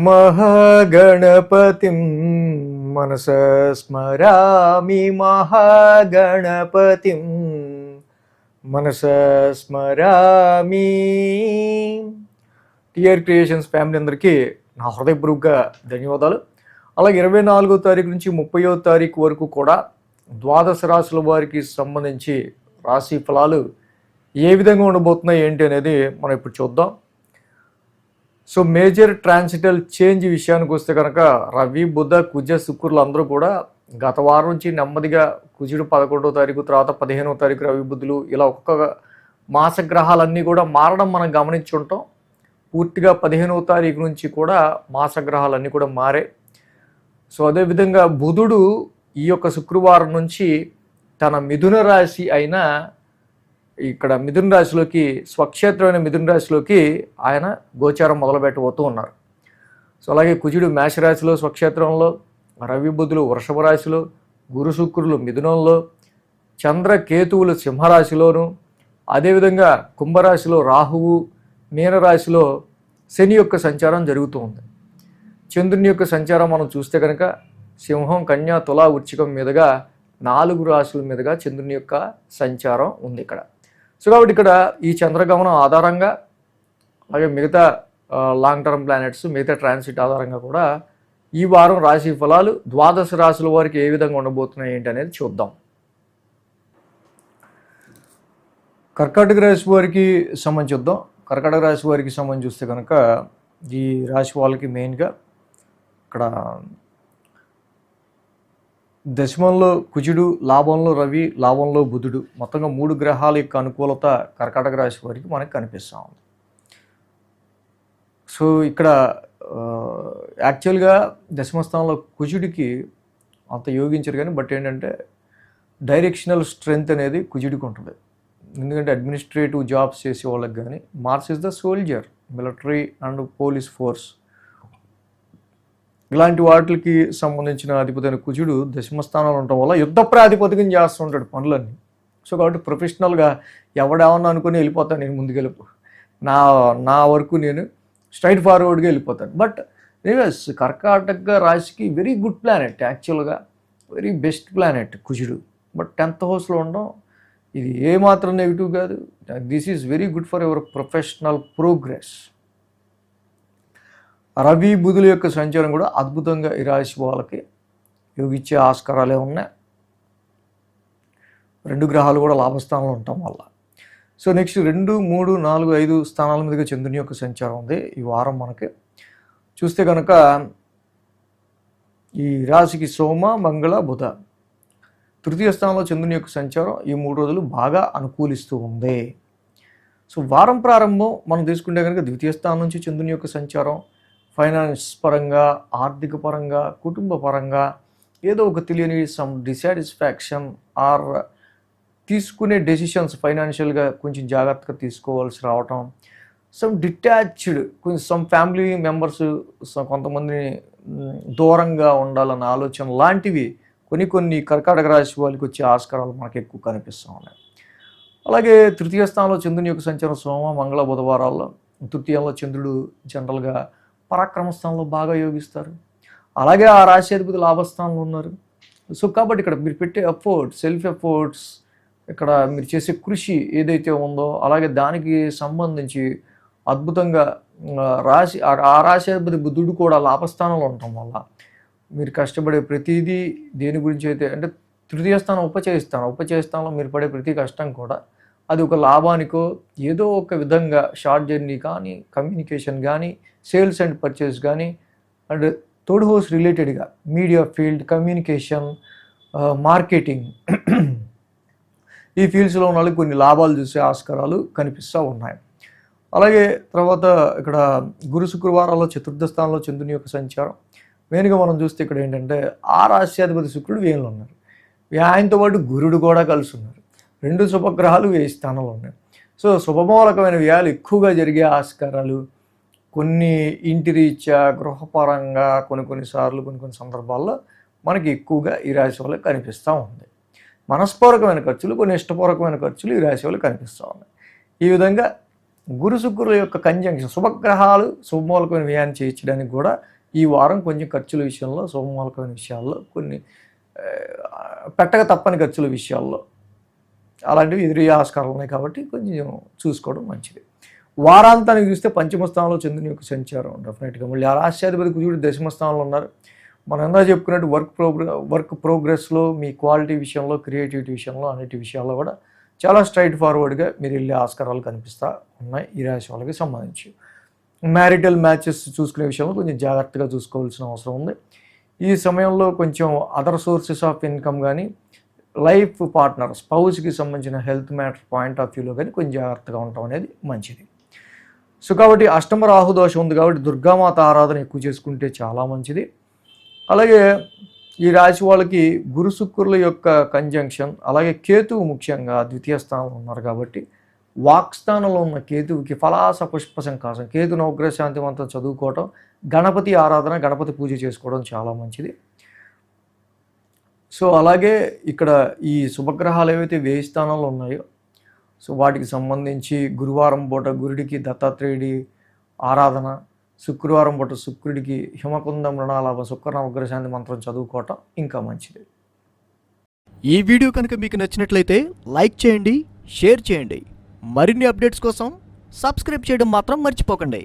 మహాగణపతిం మనసా స్మరామి మహాగణపతిం మనసా స్మరామి. TR creations family అందరికీ నా హృదయపూర్వక ధన్యవాదాలు. అలాగే 24వ తారీఖు నుంచి 30వ తారీఖు వరకు కూడా ద్వాదశ రాశుల వారికి సంబంధించి రాశి ఫలాలు ఏ విధంగా ఉండబోతున్నాయి ఏంటి అనేది మనం ఇప్పుడు చూద్దాం. సో మేజర్ ట్రాన్సిటల్ చేంజ్ విషయానికి వస్తే కనుక రవి, బుధ, కుజ, శుక్రులు అందరూ కూడా గత వారం నుంచి నెమ్మదిగా కుజుడు 11వ తారీఖు, తర్వాత 15వ తారీఖు రవి, బుధులు, ఇలా ఒక్కొక్క మాస గ్రహాలన్నీ కూడా మారడం మనం గమనించుంటాం. పూర్తిగా 15వ తారీఖు నుంచి కూడా మాస గ్రహాలన్నీ కూడా మారే. సో అదేవిధంగా బుధుడు ఈ యొక్క శుక్రవారం నుంచి తన మిథున రాశి అయిన ఇక్కడ మిథున రాశిలోకి, స్వక్షేత్రమైన మిథున రాశిలోకి ఆయన గోచారం మొదలుపెట్టబోతూ ఉన్నారు. సో అలాగే కుజుడు మేషరాశిలో స్వక్షేత్రంలో, రవి, బుధులు వృషభ రాశిలో, గురు, శుక్రులు మిథునంలో, చంద్ర, కేతువులు సింహరాశిలోను, అదేవిధంగా కుంభరాశిలో రాహువు, మీనరాశిలో శని యొక్క సంచారం జరుగుతూ ఉంది. చంద్రుని యొక్క సంచారం మనం చూస్తే కనుక సింహం, కన్య, తుల, వృశ్చికం మీదుగా 4 రాశుల మీదుగా చంద్రుని యొక్క సంచారం ఉంది ఇక్కడ. సో కాబట్టి ఇక్కడ ఈ చంద్రగమనం ఆధారంగా, అలాగే మిగతా లాంగ్ టర్మ్ ప్లానెట్స్, మిగతా ట్రాన్సిట్ ఆధారంగా కూడా ఈ వారం రాశి ఫలాలు ద్వాదశ రాశుల వారికి ఏ విధంగా ఉండబోతున్నాయి ఏంటి అనేది చూద్దాం. కర్కాటక రాశి వారికి సంబంధించి చూద్దాం. కర్కాటక రాశి వారికి సంబంధించి చూస్తే కనుక ఈ రాశి వాళ్ళకి మెయిన్గా ఇక్కడ దశమంలో కుజుడు, లాభంలో రవి, లాభంలో బుధుడు, మొత్తంగా 3 గ్రహాల యొక్క అనుకూలత కర్కాటక రాశి వారికి మనకు కనిపిస్తూ ఉంది. సో ఇక్కడ యాక్చువల్గా దశమస్థానంలో కుజుడికి అంత యోగించరు కానీ, బట్ ఏంటంటే డైరెక్షనల్ స్ట్రెంగ్త్ అనేది కుజుడికి ఉంటుంది. ఎందుకంటే అడ్మినిస్ట్రేటివ్ జాబ్స్ చేసే వాళ్ళకి కానీ, Mars is the soldier, military and police force, ఇలాంటి వాటికి సంబంధించిన అధిపతి కుజుడు దశమ స్థానంలో ఉండటం వల్ల యుద్ధ ప్రాతిపదికన చేస్తుంటాడు పనులన్నీ. సో కాబట్టి ప్రొఫెషనల్గా ఎవడేమన్నా అనుకుని వెళ్ళిపోతాను, నేను ముందుకెళ్ళిపో, నా వరకు నేను స్ట్రైట్ ఫార్వర్డ్గా వెళ్ళిపోతాను. బట్ ఎనీవేస్ కర్కాటక రాశికి వెరీ గుడ్ ప్లానెట్, యాక్చువల్గా వెరీ బెస్ట్ ప్లానెట్ కుజుడు. బట్ 10th హౌస్లో ఉండడం ఇది ఏమాత్రం నెగిటివ్ కాదు. This is very good for your professional progress. Ravi, బుధుల యొక్క సంచారం కూడా అద్భుతంగా ఈ రాశి వాళ్ళకి యోగిచ్చే ఆస్కారాలే ఉన్నాయి. 2 గ్రహాలు కూడా లాభస్థానంలో ఉండటం వల్ల. సో నెక్స్ట్ 2, 3, 4, 5 స్థానాల మీదుగా చంద్రుని యొక్క సంచారం ఉంది ఈ వారం. మనకి చూస్తే కనుక ఈ రాశికి సోమ, మంగళ, బుధ, తృతీయ స్థానంలో చంద్రుని యొక్క సంచారం ఈ 3 రోజులు బాగా అనుకూలిస్తూ ఉంది. సో వారం ప్రారంభం మనం తీసుకుంటే కనుక ద్వితీయ స్థానం నుంచి చంద్రుని యొక్క సంచారం ఫైనాన్స్ పరంగా, ఆర్థిక పరంగా, కుటుంబ పరంగా ఏదో ఒక తెలియని సమ్ డిసాటిస్ఫాక్షన్ ఆర్ తీసుకునే డెసిషన్స్ ఫైనాన్షియల్గా కొంచెం జాగ్రత్తగా తీసుకోవాల్సి రావటం, సమ్ డిటాచ్డ్, కొంచెం సమ్ ఫ్యామిలీ మెంబర్స్ కొంతమందిని దూరంగా ఉండాలన్న ఆలోచన లాంటివి కొన్ని కర్కాటక రాశి వాళ్ళకి వచ్చే ఆస్కారాలు మనకు ఎక్కువ కనిపిస్తూ ఉన్నాయి. అలాగే తృతీయ స్థానంలో చంద్రుని యొక్క సంచారం సోమ, మంగళ, బుధవారాల్లో, తృతీయంలో చంద్రుడు జనరల్గా పరాక్రమ స్థానంలో బాగా యోగిస్తారు. అలాగే ఆ రాశి అధిపతి లాభస్థానంలో ఉన్నారు. సో కాబట్టి ఇక్కడ మీరు పెట్టే ఎఫర్ట్స్, సెల్ఫ్ ఎఫర్ట్స్, ఇక్కడ మీరు చేసే కృషి ఏదైతే ఉందో అలాగే దానికి సంబంధించి అద్భుతంగా ఆ రాశి అధిపతి బుధుడు కూడా లాభస్థానంలో ఉండటం వల్ల మీరు కష్టపడే ప్రతిదీ దేని గురించి అయితే, అంటే తృతీయ స్థానం ఉపచయస్థానంలో మీరు పడే ప్రతి కష్టం కూడా అది ఒక లాభానికో ఏదో ఒక విధంగా షార్ట్ జర్నీ కానీ, కమ్యూనికేషన్ కానీ, సేల్స్ అండ్ పర్చేస్ కానీ, అండ్ థర్డ్ హౌస్ రిలేటెడ్గా మీడియా ఫీల్డ్, కమ్యూనికేషన్, మార్కెటింగ్ ఈ ఫీల్డ్స్లో ఉన్న వాళ్ళకి కొన్ని లాభాలు చూసే ఆస్కారాలు కనిపిస్తూ ఉన్నాయి. అలాగే తర్వాత ఇక్కడ గురు, శుక్రవారాల్లో చతుర్థ స్థానంలో చంద్రుని యొక్క సంచారం. మెయిన్గా మనం చూస్తే ఇక్కడ ఏంటంటే ఆ రాశ్యాధిపతి శుక్రుడు వేయంలో ఉన్నారు, ఆయనతో పాటు గురుడు కూడా కలిసి ఉన్నారు. 2 శుభగ్రహాలు 10 స్థానంలో ఉన్నాయి. సో శుభమూలకమైన వ్యయాలు ఎక్కువగా జరిగే ఆస్కారాలు కొన్ని ఇంటి రీత్యా, గృహపరంగా కొన్నిసార్లు కొన్ని సందర్భాల్లో మనకి ఎక్కువగా ఈ రాశి వాళ్ళకి కనిపిస్తూ ఉంది. మనస్పూర్వకమైన ఖర్చులు, కొన్ని ఇష్టపూర్వకమైన ఖర్చులు ఈ రాశి వాళ్ళకి కనిపిస్తూ ఉన్నాయి. ఈ విధంగా గురు శుక్రుల యొక్క కంజంక్షన్ శుభగ్రహాలు శుభమూలకమైన వ్యయాన్ని చేయించడానికి కూడా ఈ వారం కొంచెం ఖర్చుల విషయంలో శుభమూలకమైన విషయాల్లో కొన్ని పెట్టక తప్పని ఖర్చుల విషయాల్లో అలాంటివి ఎదురయ్యే ఆస్కారాలు ఉన్నాయి కాబట్టి కొంచెం చూసుకోవడం మంచిది. వారాంతానికి చూస్తే పంచమ స్థానంలో చంద్రుని యొక్క సంచారం డెఫినెట్గా మళ్ళీ ఆ రాష్ట్రాధిపతి కుజుడు దశమ స్థానంలో ఉన్నారు. మనం ఎందా చెప్పుకున్నట్టు వర్క్ ప్రోగ్రెస్లో మీ క్వాలిటీ విషయంలో క్రియేటివిటీ విషయంలో అన్నిటి విషయాల్లో కూడా చాలా స్ట్రైట్ ఫార్వర్డ్గా మీరు వెళ్ళే ఆస్కారాలు కనిపిస్తూ ఉన్నాయి ఈ రాశి వాళ్ళకి సంబంధించి. మ్యారిటల్ మ్యాచెస్ చూసుకునే విషయంలో కొంచెం జాగ్రత్తగా చూసుకోవాల్సిన అవసరం ఉంది. ఈ సమయంలో కొంచెం అదర్ సోర్సెస్ ఆఫ్ ఇన్కమ్ కానీ లైఫ్ పార్ట్నర్ స్పౌస్కి సంబంధించిన హెల్త్ మ్యాటర్ పాయింట్ ఆఫ్ వ్యూలో కానీ కొంచెం జాగ్రత్తగా ఉండటం అనేది మంచిది. సో కాబట్టి అష్టమ రాహు దోషం ఉంది కాబట్టి దుర్గామాత ఆరాధన ఎక్కువ చేసుకుంటే చాలా మంచిది. అలాగే ఈ రాశి వాళ్ళకి గురు శుక్రుల యొక్క కంజంక్షన్ అలాగే కేతువు ముఖ్యంగా ద్వితీయ స్థానంలో ఉన్నారు కాబట్టి వాక్స్థానంలో ఉన్న కేతువుకి ఫలాస పుష్ప సంకాసం కేతు నవగ్రహ శాంతి మంత్రం చదువుకోవటం గణపతి ఆరాధన గణపతి పూజ చేసుకోవడం చాలా మంచిది. సో అలాగే ఇక్కడ ఈ శుభగ్రహాలు ఏవైతే వ్యయ స్థానంలో ఉన్నాయో సో వాటికి సంబంధించి గురువారం పూట గురుడికి దత్తాత్రేయుడి ఆరాధన, శుక్రవారం పూట శుక్రుడికి హిమకుంద మృణాలాభ శుక్ర నవగ్రహ శాంతి మంత్రం చదువుకోవటం ఇంకా మంచిది. ఈ వీడియో కనుక మీకు నచ్చినట్లయితే లైక్ చేయండి, షేర్ చేయండి. మరిన్ని అప్డేట్స్ కోసం సబ్స్క్రైబ్ చేయడం మాత్రం మర్చిపోకండి.